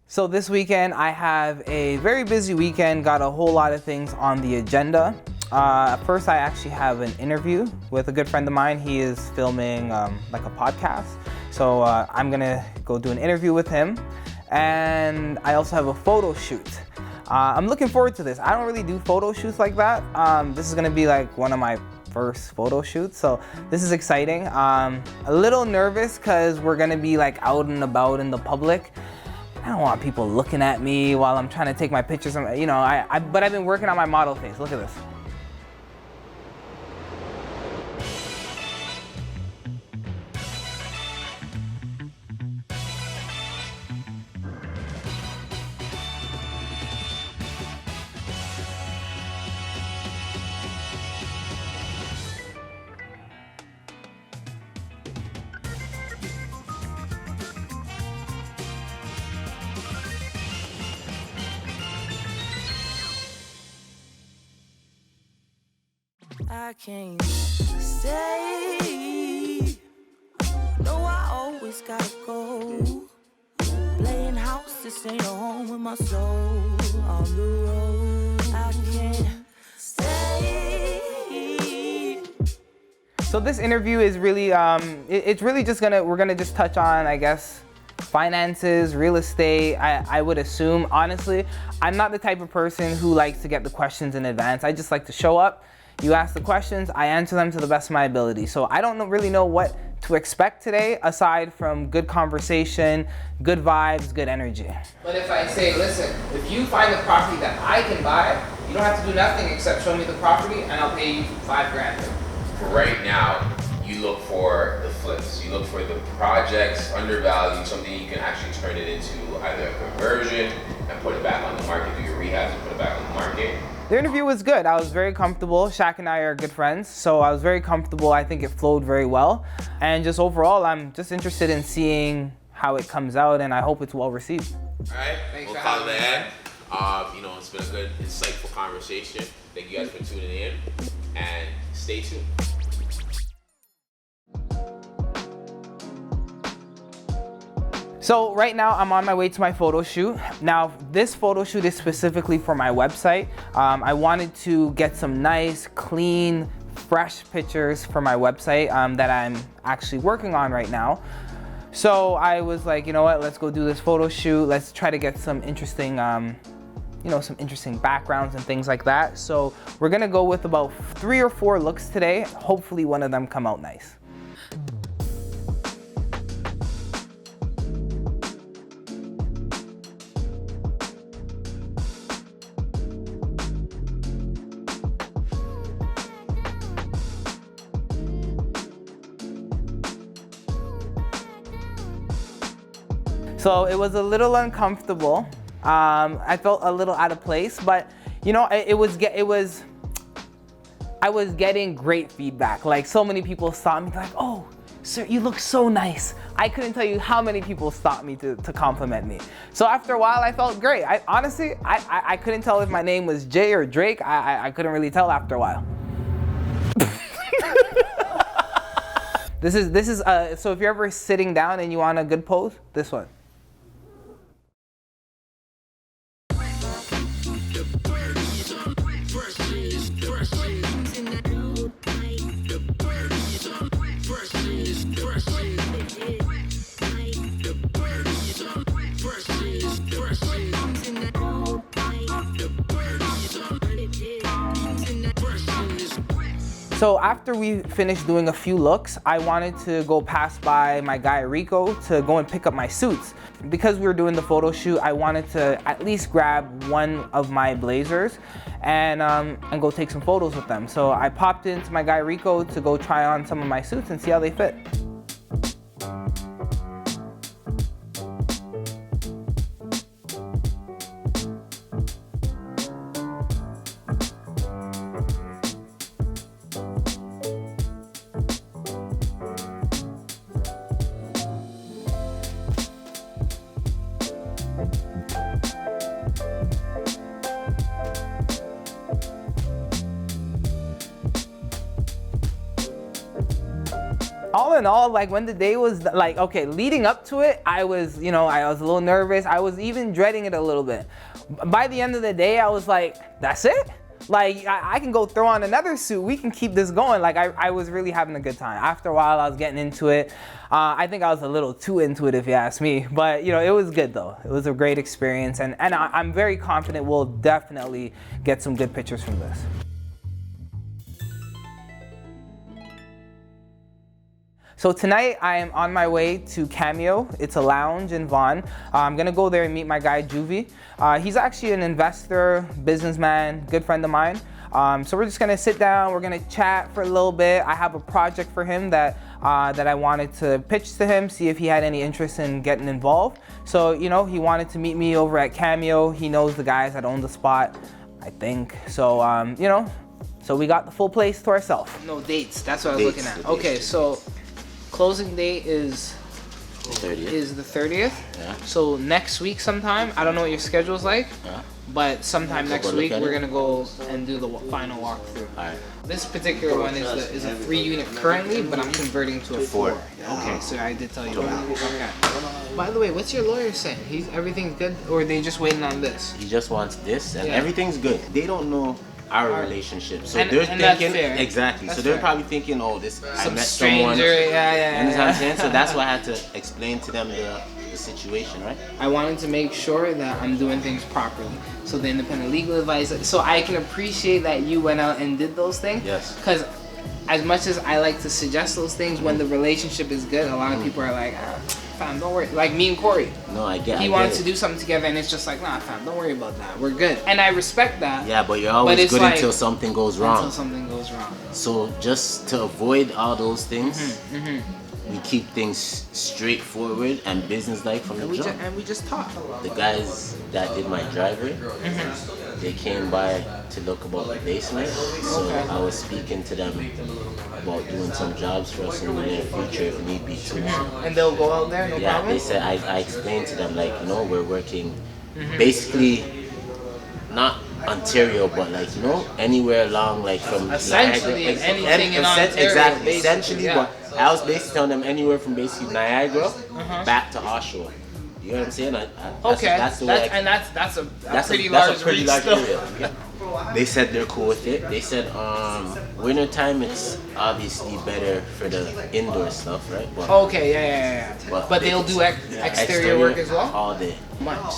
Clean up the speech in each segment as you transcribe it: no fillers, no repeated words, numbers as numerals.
So this weekend I have a very busy weekend, got a whole lot of things on the agenda. First I actually have an interview with a good friend of mine. He is filming like a podcast. So I'm gonna go do an interview with him. And I also have a photo shoot. I'm looking forward to this. I don't really do photo shoots like that. This is gonna be like one of my first photo shoots, so this is exciting. A little nervous because we're gonna be like out and about in the public. I don't want people looking at me while I'm trying to take my pictures. You know, but I've been working on my model face. Look at this. I can't stay. No, I always gotta go. Playing house, this ain't a home with my soul. On the road, I can't stay. So this interview is really, it's really just we're gonna just touch on, I guess, finances, real estate. I would assume, honestly, I'm not the type of person who likes to get the questions in advance. I just like to show up. You ask the questions, I answer them to the best of my ability. So I don't really know what to expect today, aside from good conversation, good vibes, good energy. But if I say, listen, if you find the property that I can buy, you don't have to do nothing except show me the property and I'll pay you $5 grand. For right now, you look for the flips. You look for the projects undervalued, something you can actually turn it into either a conversion and put it back on the market, do your rehabs and put it back on the market. The interview was good. I was very comfortable. SHAQ and I are good friends, so I was very comfortable. I think it flowed very well. And just overall, I'm just interested in seeing how it comes out, and I hope it's well received. All right, we'll call it that. You know, it's been a good, insightful conversation. Thank you guys for tuning in, and stay tuned. So right now I'm on my way to my photo shoot. Now this photo shoot is specifically for my website. I wanted to get some nice, clean, fresh pictures for my website that I'm actually working on right now. So I was like, you know what, let's go do this photo shoot. Let's try to get some interesting, you know, some interesting backgrounds and things like that. So we're gonna go with about 3 or 4 looks today. Hopefully one of them come out nice. So it was a little uncomfortable. I felt a little out of place, but you know, I was getting great feedback. Like so many people stopped me like, oh, sir, you look so nice. I couldn't tell you how many people stopped me to compliment me. So after a while, I felt great. Honestly, I couldn't tell if my name was Jay or Drake. I couldn't really tell after a while. This is so if you're ever sitting down and you want a good pose, this one. So after we finished doing a few looks, I wanted to go pass by my guy Rico to go and pick up my suits. Because we were doing the photo shoot, I wanted to at least grab one of my blazers and go take some photos with them. So I popped into my guy Rico to go try on some of my suits and see how they fit. All in all, like when the day was like, okay, leading up to it, I was, you know, I was a little nervous. I was even dreading it a little bit. By the end of the day, I was like, that's it? Like, I can go throw on another suit. We can keep this going. Like, I was really having a good time. After a while, I was getting into it. I think I was a little too into it, if you ask me. But, you know, it was good, though. It was a great experience. And I'm very confident we'll definitely get some good pictures from this. So tonight I am on my way to Cameo. It's a lounge in Vaughan. I'm gonna go there and meet my guy Juvie. He's actually an investor, businessman, good friend of mine. So we're just gonna sit down, we're gonna chat for a little bit. I have a project for him that I wanted to pitch to him, see if he had any interest in getting involved. So, you know, he wanted to meet me over at Cameo. He knows the guys that own the spot, I think. So, you know, so we got the full place to ourselves. No dates, that's what I was looking at. Okay, so closing date is the 30th. Yeah. So next week sometime, I don't know what your schedule's like, Yeah. but sometime next week we're gonna go and do the final walkthrough. Alright. This particular one is a 3-unit currently, but I'm converting to a 4. Okay, so I did tell you that. Okay. By the way, what's your lawyer saying? Everything's good, or are they just waiting on this? He just wants this, and Yeah. everything's good. They don't know our relationship, so And- they're and that's thinking fair. exactly. That's So they're fair. probably thinking, oh, this I Some met stranger, someone. yeah. You understand what I'm saying? So that's why I had to explain to them the situation, right? I wanted to make sure that I'm doing things properly. So the independent legal advice, so I can appreciate that you went out and did those things. Yes. Because as much as I like to suggest those things when the relationship is good, a lot of people are like, fam, don't worry. Like me and Corey. No, I get. He wants to do something together and it's just like, nah, fam, don't worry about that. We're good. And I respect that. Yeah, but you're always it's good like, until something goes wrong. Until something goes wrong. So just to avoid all those things, Mm-hmm. we keep things straightforward and businesslike from the jump. And we just talk. The guys that did my driveway, they came by to look about the basement. So Okay. I was speaking to them about doing some jobs for us in the near future if need be too. And they'll go out there, no Yeah, problem? they said I explained to them, like, you know, we're working basically not Ontario, but like, you know, anywhere along, like from Essentially, Niagara, anything in Ontario, exactly, basically, essentially. yeah. But I was basically telling them anywhere from basically Niagara back to Oshawa. You know what I'm saying? That's the way. That's a pretty large reach still. area. They said they're cool with it. They said winter time it's obviously better for the indoor stuff, right? But, Okay, yeah. But they'll do exterior work as well? all day. Much.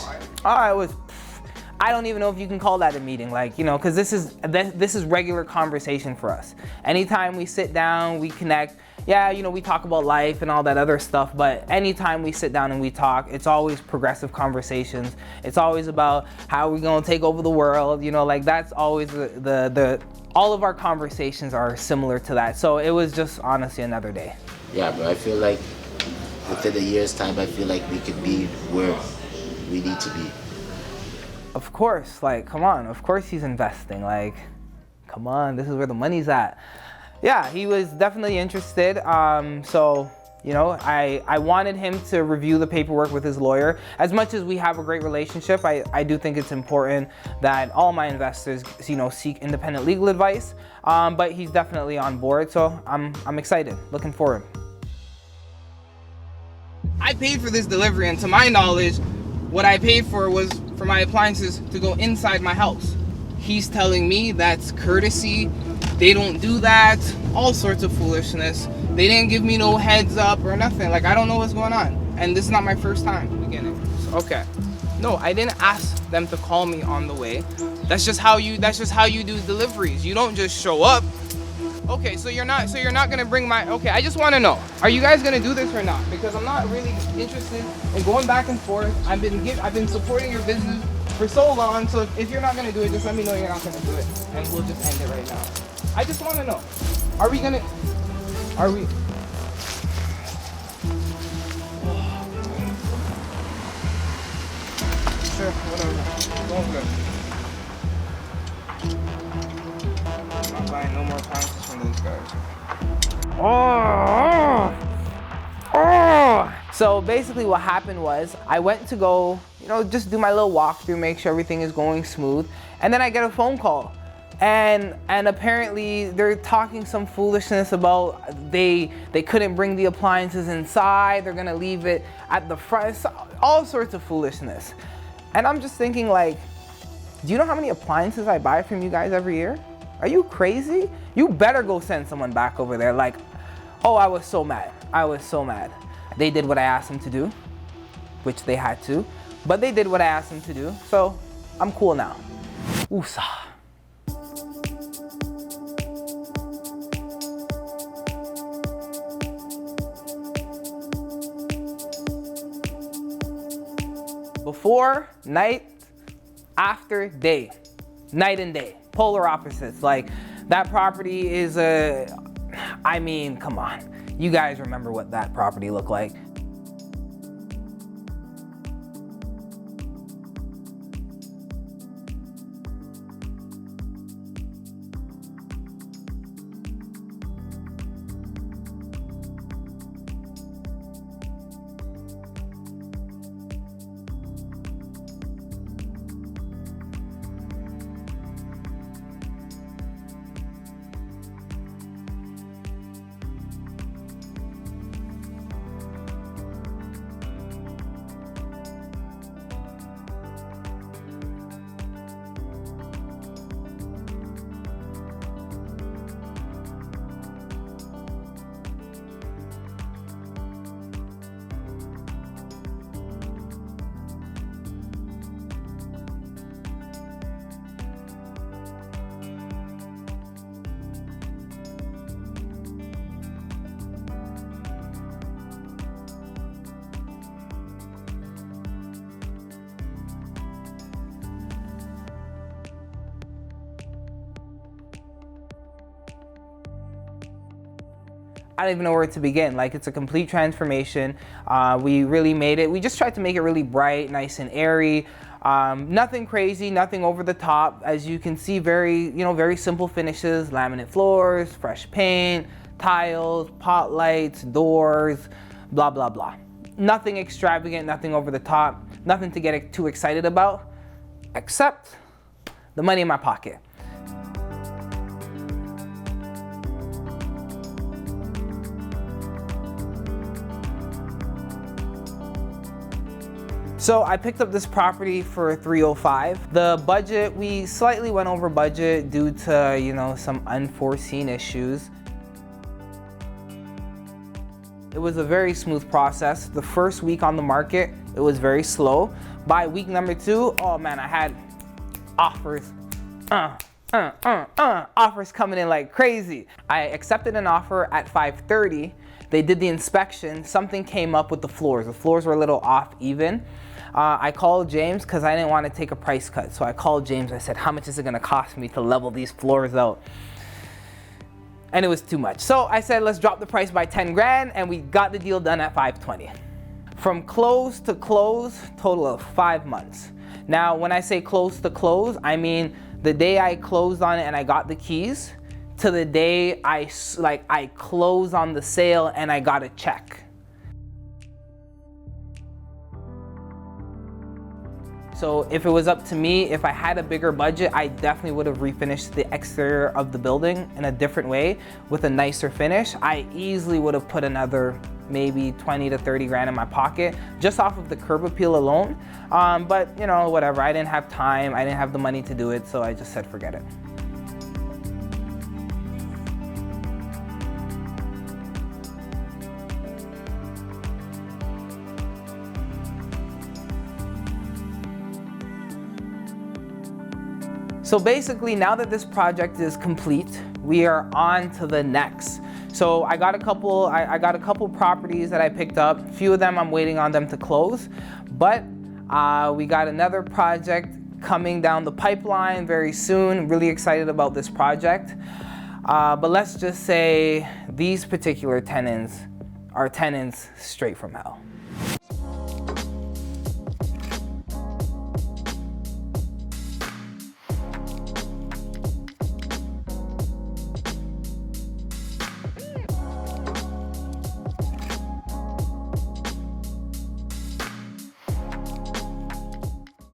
I don't even know if you can call that a meeting, like, you know, because this is regular conversation for us. Anytime we sit down, we connect. Yeah, you know, we talk about life and all that other stuff, but anytime we sit down and we talk, it's always progressive conversations. It's always about how we're gonna take over the world, you know, like that's always all of our conversations are similar to that. So it was just honestly another day. Yeah, but I feel like within a year's time, I feel like we could be where we need to be. Of course, like, come on, of course he's investing, like, come on, this is where the money's at. Yeah, he was definitely interested. So, you know, I wanted him to review the paperwork with his lawyer. As much as we have a great relationship, I do think it's important that all my investors, you know, seek independent legal advice. But he's definitely on board, so I'm excited, looking forward. I paid for this delivery, and to my knowledge, what I paid for was for my appliances to go inside my house. He's telling me that's courtesy. They don't do that. All sorts of foolishness. They didn't give me no heads up or nothing. Like, I don't know what's going on. And this is not my first time beginning. Okay. No, I didn't ask them to call me on the way. That's just how you do deliveries. You don't just show up. Okay, so you're not gonna bring my, okay, I just wanna know, are you guys gonna do this or not? Because I'm not really interested in going back and forth. I've been supporting your business for so long, so if you're not gonna do it, just let me know you're not gonna do it, and we'll just end it right now. I just wanna know, are we? Sure, whatever, going good. I'm not buying no more appliances from these guys. So basically what happened was I went to go, you know, just do my little walkthrough, make sure everything is going smooth. And then I get a phone call. And apparently they're talking some foolishness about they couldn't bring the appliances inside, they're gonna leave it at the front, all sorts of foolishness. And I'm just thinking like, do you know how many appliances I buy from you guys every year? Are you crazy? You better go send someone back over there. Like, oh, I was so mad. I was so mad. They did what I asked them to do, which they had to, but they did what I asked them to do, so I'm cool now. Oosa. Before, night, after, day. Night and day. Polar opposites. Like, that property is I mean, come on. You guys remember what that property looked like. I don't even know where to begin. Like, it's a complete transformation. We really made it. We just tried to make it really bright, nice and airy. Nothing crazy, nothing over the top. As you can see, very simple finishes, laminate floors, fresh paint, tiles, pot lights, doors, blah, blah, blah. Nothing extravagant, nothing over the top, nothing to get too excited about, except the money in my pocket. So I picked up this property for $305. The budget, we slightly went over budget due to, some unforeseen issues. It was a very smooth process. The first week on the market, it was very slow. By week number 2, oh man, I had offers. Offers coming in like crazy. I accepted an offer at $530. They did the inspection. Something came up with the floors. The floors were a little off even. I called James because I didn't want to take a price cut. So I called James. I said, how much is it going to cost me to level these floors out? And it was too much. So I said, let's drop the price by 10 grand. And we got the deal done at $520. From close to close, total of 5 months. Now, when I say close to close, I mean the day I closed on it and I got the keys to the day I closed on the sale and I got a check. So if it was up to me, if I had a bigger budget, I definitely would have refinished the exterior of the building in a different way with a nicer finish. I easily would have put another maybe 20 to 30 grand in my pocket just off of the curb appeal alone. But whatever, I didn't have time, I didn't have the money to do it, so I just said forget it. So basically, now that this project is complete, we are on to the next. So I got a couple properties that I picked up. A few of them I'm waiting on them to close, but we got another project coming down the pipeline very soon. Really excited about this project. But let's just say these particular tenants are tenants straight from hell.